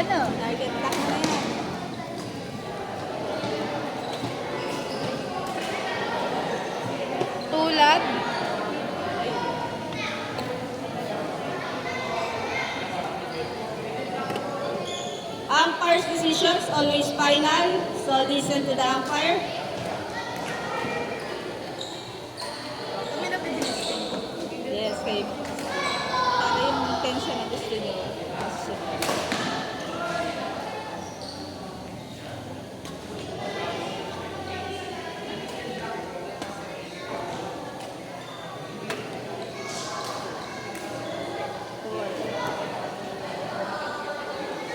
Yan o. Target lock mo na yan. Tulad. Umpire's decisions always final, so listen to the umpire. Yes, kayo. Para yung tension na gusto nyo.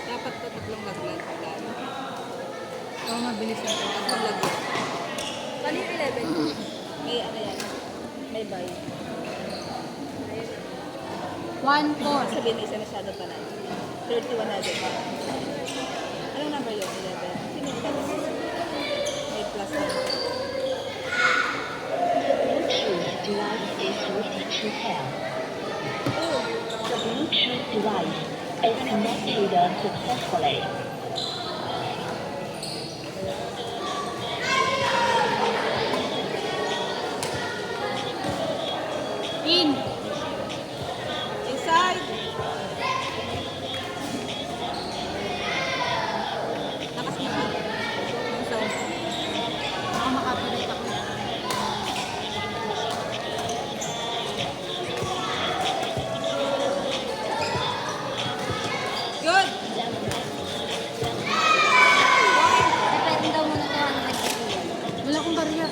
Dapat pa tatlong maglag. Oo, mabilis yung ito. Tatlong lagyan. Bali 11. May ano yan? May buy. 1-4. Sabihin na isa masyado pa na. 31 na din. Anong number yun? 11? Sino yung 11? May plus na. The Bluetooth device is connected successfully. In. Inside. Lakas mo. Inside. Baka makapalit ako. Good. Depende daw muna ito ang nagtitiyan. Wala akong barya.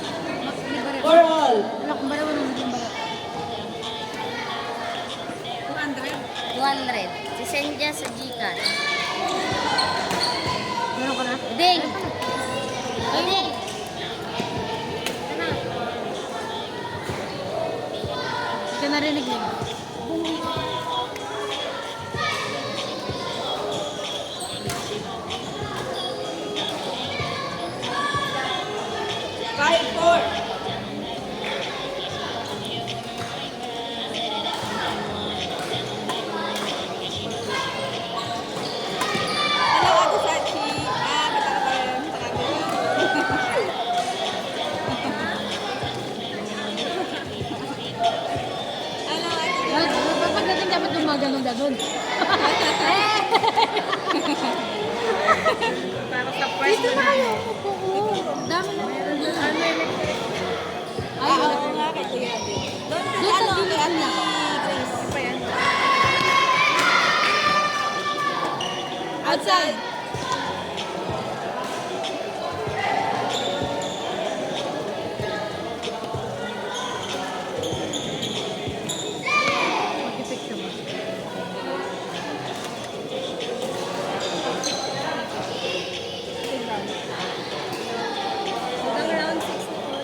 May barya. For all. Wala akong barya. Wala akong barya. 200. Sisend dyan sa Gcash. Meron ka na? Ding! Ding! Hindi ka narinig niya. Five, four. Hello, Ate Sachi. Kita ka pa rin sa camera. Hello, Ate Pagdating dapat gumaganon ganon. Para sa first Dito na kayo. Oo. Dami na. Ay, oo nga, kay Kuya Ate. Doon Doon sa sa ano, kay gilid Ate na. Grace. Pa yan. Outside. Mag-picture mo. Hanggang round 6 na po.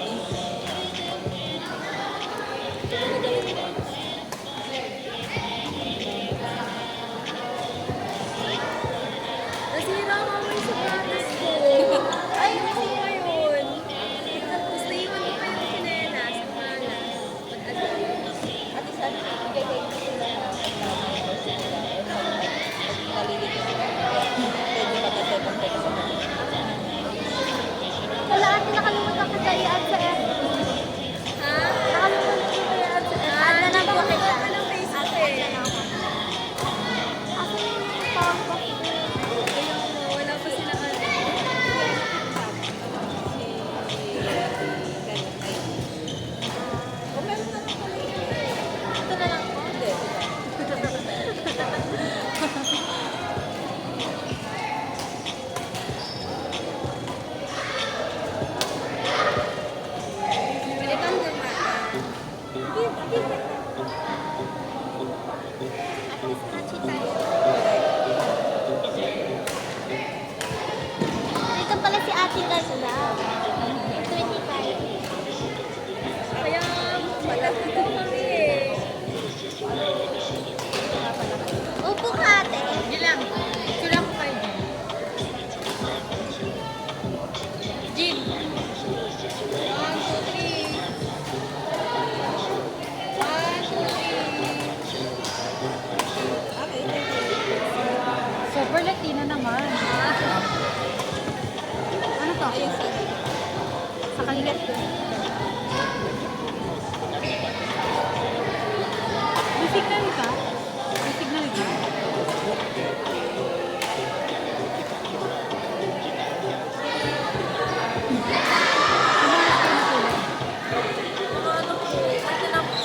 kanya. May signal ka? May signal ka?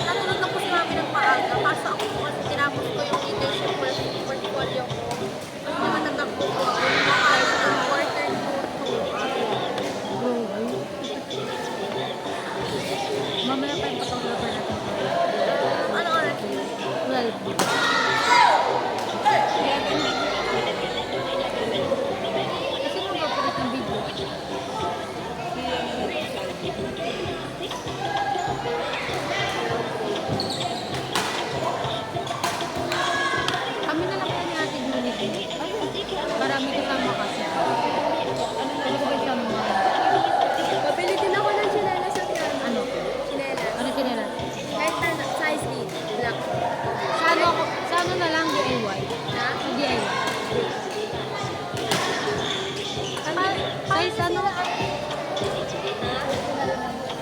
Natulog na po si mami ng maaga. Kaso ako po kasi tinapos ko yung internship portfolio ko. Kasi naman nagtakbo ko ako yung mga ng quarter 2. Mamaya pa yung photographer natin. Ano oras? 12. Kasi nung gagawin ng video. Kami na lang po ni Ate Julie. Marami kasama kasi. Ano ko ba siya mo? Pabili din ako ng chinelas at yan. Ano? Chinelas. Ano kinala? Kahit na size 8. Black. Sa ano na lang DIY? Ha? DIY. Size ano?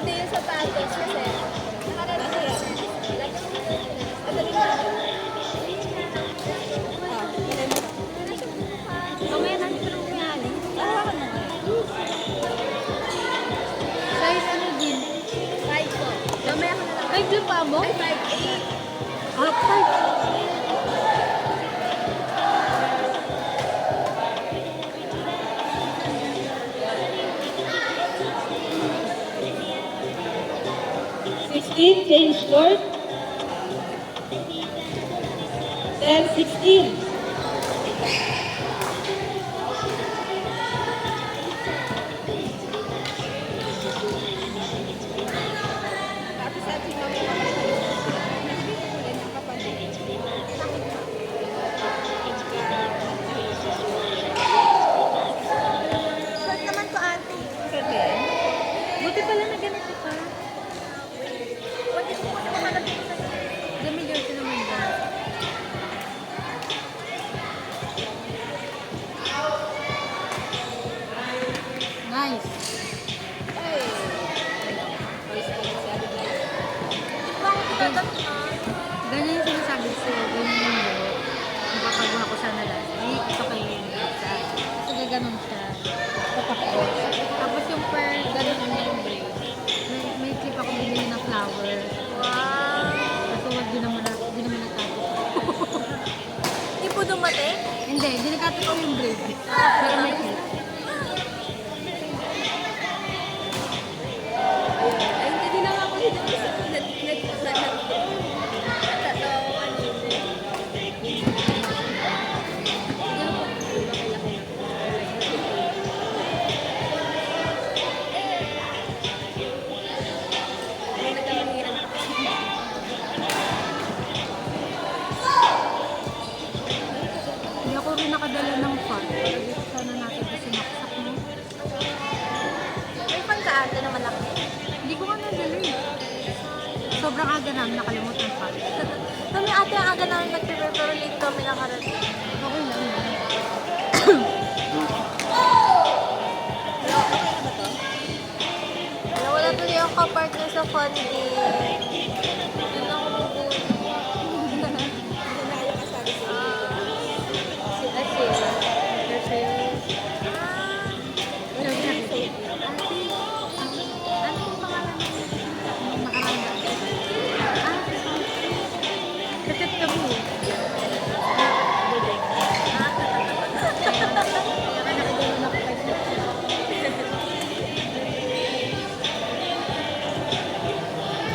Hindi yung sapatos kasi. Mamaya natin ito nung pinali. Size ano din? 5 po. Mamaya ko na lang. Ay, blue pa mo? Ay, 5'8". Ah, 5. Change short. 10, 16. Short naman ko, ate. Buti pala na ganito ka. Pwede ko po na mahanap dito sa Dami jersey naman ba? Nice. Bakit tatatak na? Ganyan yung sinasabi sa'yo. Ganyan yung buhok. Napapagawa ko sana lang. Ay, ito kayo yung isa. Kasi gaganon siya. Tapos. Tapos yung per, ganon na yung braid. May clip ako binili ng flower. Wow. Kaso wag di naman natapos. Hindi po dumating? Hindi nakatapos ko yung braid. Pero may clip. Ay, hindi lang ako dito sa nagtatawan. Hindi ako rin nakadala ng fan. Lagi ko sana natin kasi naksak mo. May pagkaate na malaki. Hindi ko nga nadala eh. Sobrang aga namin nakalimutan pa. Kami ate ang aga namin nag-prepare pero late kami nakarating. Okay lang. Wala tuloy yung kapartner sa funding. Yun ako mabuti. Si Ashil. Ashil. Ano yung pangalan mo? Makaranda. Kapit ka mo. Kaya ka nakagawa na kapag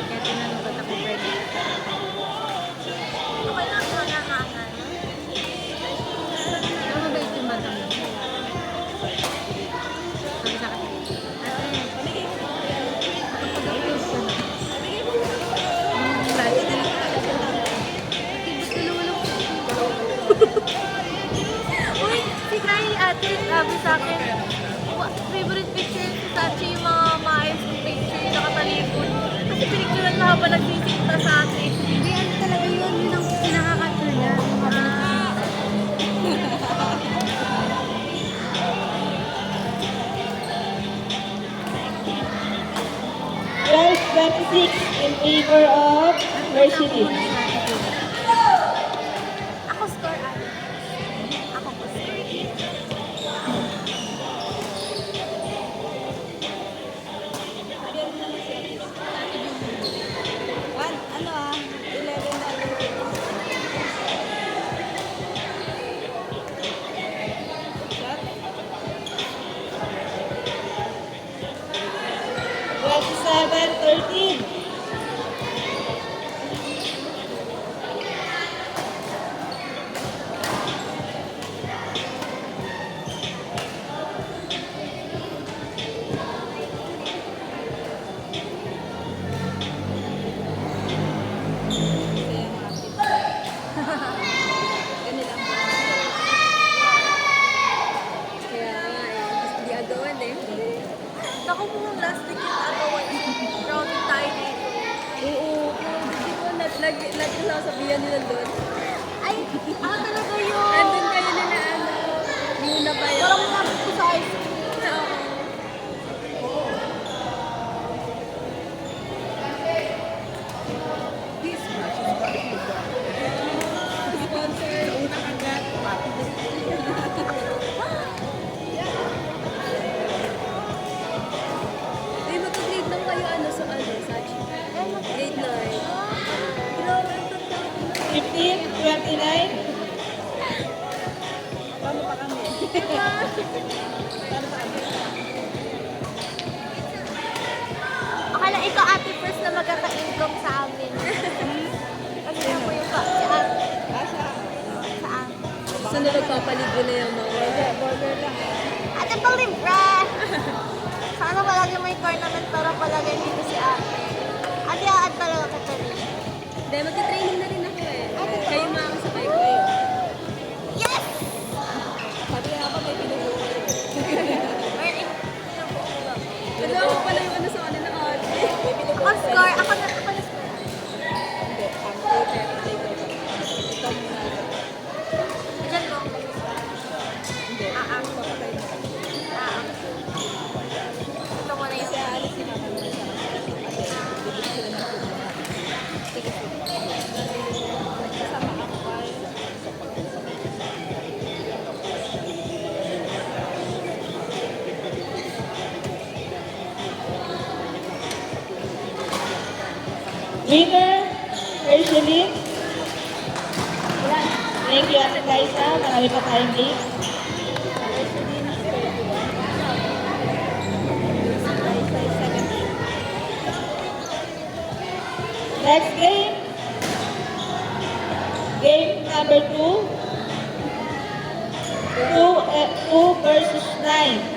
kaya tinanong ba't ako pwede? Okay lang po nangangan. Ano ba ito yung matang mo? Sabi sa akin, ate, kapag-upload ko na. Flash. Ate, ba't dalawa lang po? Uy, si Kai ate, sabi sa akin, favorite picture ko sa Sachi yung mga maayos kong picture yung nakatalikod. Kasi pinicturean na habang nagsisinta sa atin. Hindi, ano talaga yun? Yun ang pinaka-capture niya. 26 in favor of Hershey. Ako score ano? Ako po score. Ano 11 na Shot. 27-13. Kanila ang Kaya nga hindi agawan Naku po, last week yung agawan. Routing tayo dito. Oo, di ba nagsasabihan nila doon? Ay, talaga yun. Nandun kayo nila Yuna ba yun? Parang nakapit ko sa ice cream. Ay, mag-grade lang kayo Sachi? Grade 9. Grabe, ang tanda. 15-29. Paano pa kami? Paano pa kami? Akala ikaw ate first na magkaka-income sa amin. Kasi na po yung si ate. Siya. Sa amin. Saan na magpapaligo na yung mga? Border lang. Ate Palibra! Sana palagi may tournament para palagi dito si ate. Ate, aad talaga kita rin. Hindi, magti-training na rin ako Kayo makakasabay ko kayo. Yes! Sabi nga ako may pinubuo. Or Ano ako pala yung sa kanila ate? May pinubuo. ako score. Ako na score. Hindi, ang paper, play ko. Ikaw muna. Diyan mo. Hindi. Papatay mo. Ito mo na yung Kasi alis si mama mo sa ate. Bibig sila ng pumunta. Sige, kasama ako kayo. Winner, Hershey. Thank you, Ate Liza. Marami pa tayong game. Next game. Game number 2. 2 versus 9.